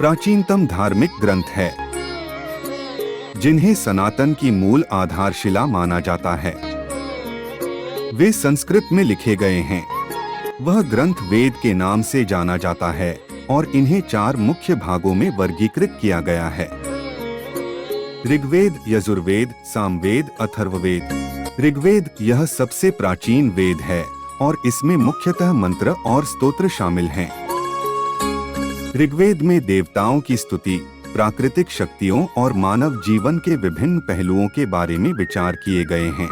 प्राचीनतम धार्मिक ग्रंथ है, जिन्हें सनातन की मूल आधारशिला माना जाता है। वे संस्कृत में लिखे गए हैं। वह ग्रंथ वेद के नाम से जाना जाता है और इन्हें 4 मुख्य भागों में वर्गीकृत किया गया है: ऋग्वेद, यजुर्वेद, सामवेद, अथर्ववेद। ऋग्वेद यह सबसे प्राचीन वेद है और इसमें मुख्यतः मंत्र और स्तोत्र शामिल हैं। ऋग्वेद में देवताओं की स्तुति, प्राकृतिक शक्तियों और मानव जीवन के विभिन्न पहलुओं के बारे में विचार किए गए हैं।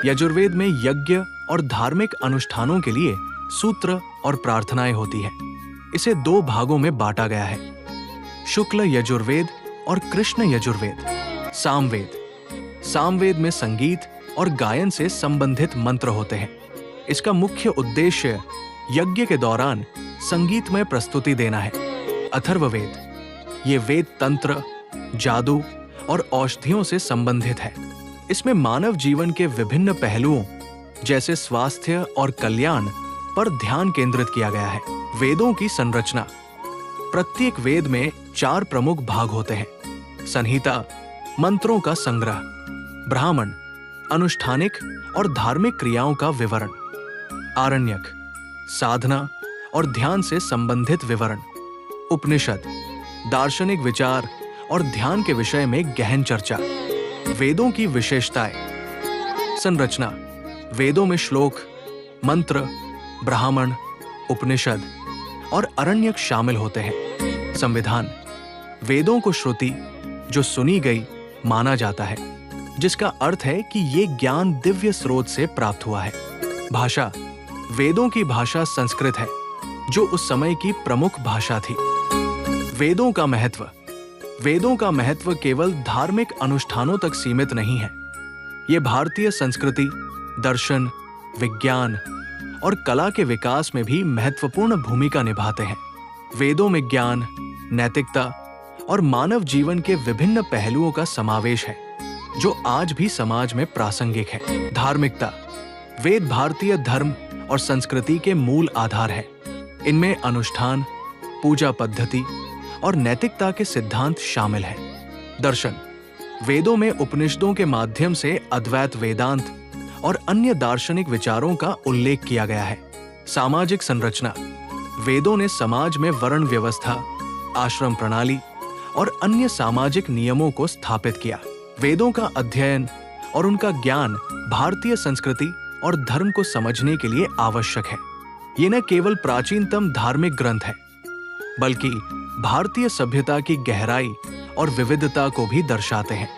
यजुर्वेद में यज्ञ और धार्मिक अनुष्ठानों के लिए सूत्र और प्रार्थनाएं होती है। इसे 2 भागों में बांटा गया है: शुक्ल यजुर्वेद और कृष्ण यजुर्वेद। सामवेद में संगीत और गायन से संबंधित मंत्र होते हैं। इसका मुख्य उद्देश्य यज्ञ के दौरान संगीतमय प्रस्तुति देना है। अथर्ववेद ये वेद तंत्र, जादू और औषधियों से संबंधित है। इसमें मानव जीवन के विभिन्न पहलुओं जैसे स्वास्थ्य और कल्याण पर ध्यान केंद्रित किया गया है। वेदों की संरचना। प्रत्येक वेद में 4 प्रमुख भाग होते हैं: संहिता, मंत्रों का संग्रह; ब्राह्मण, अनुष्ठानिक और धार्मिक क्रियाओं का विवरण; आरण्यक, साधना और ध्यान से संबंधित विवरण; उपनिषद, दार्शनिक विचार और ध्यान के विषय में गहन चर्चा। वेदों की विशेषताएं। संरचना। वेदों में श्लोक, मंत्र, ब्राह्मण, उपनिषद और आरण्यक शामिल होते हैं। संविधान। वेदों को श्रुति, जो सुनी गई, माना जाता है, जिसका अर्थ है कि ये ज्ञान दिव्य स्रोत से प्राप्त हुआ है। भाषा। वेदों की भाषा संस्कृत है, जो उस समय की प्रमुख भाषा थी। वेदों का महत्व। वेदों का महत्व केवल धार्मिक अनुष्ठानों तक सीमित नहीं है। ये भारतीय संस्कृति, दर्शन, विज्ञान और कला के विकास में भी महत्वपूर्ण भूमिका निभाते हैं। वेदों में ज्ञान, नैतिकता और मानव जीवन के विभिन्न पहलुओं का समावेश है, जो आज भी समाज में प्रासंगिक है। धार्मिकता। वेद भारतीय धर्म और संस्कृति के मूल आधार है। इनमें अनुष्ठान, पूजा पद्धति और नैतिकता के सिद्धांत शामिल हैं। दर्शन। वेदों में उपनिषदों के माध्यम से अद्वैत वेदांत और अन्य दार्शनिक विचारों का उल्लेख किया गया है। सामाजिक संरचना। वेदों ने समाज में वर्ण व्यवस्था, आश्रम प्रणाली और अन्य सामाजिक नियमों को स्थापित किया। वेदों का अध्ययन और उनका ज्ञान भारतीय संस्कृति और धर्म को समझने के लिए आवश्यक है। ये न केवल प्राचीनतम धार्मिक ग्रंथ है, बल्कि भारतीय सभ्यता की गहराई और विविधता को भी दर्शाते हैं।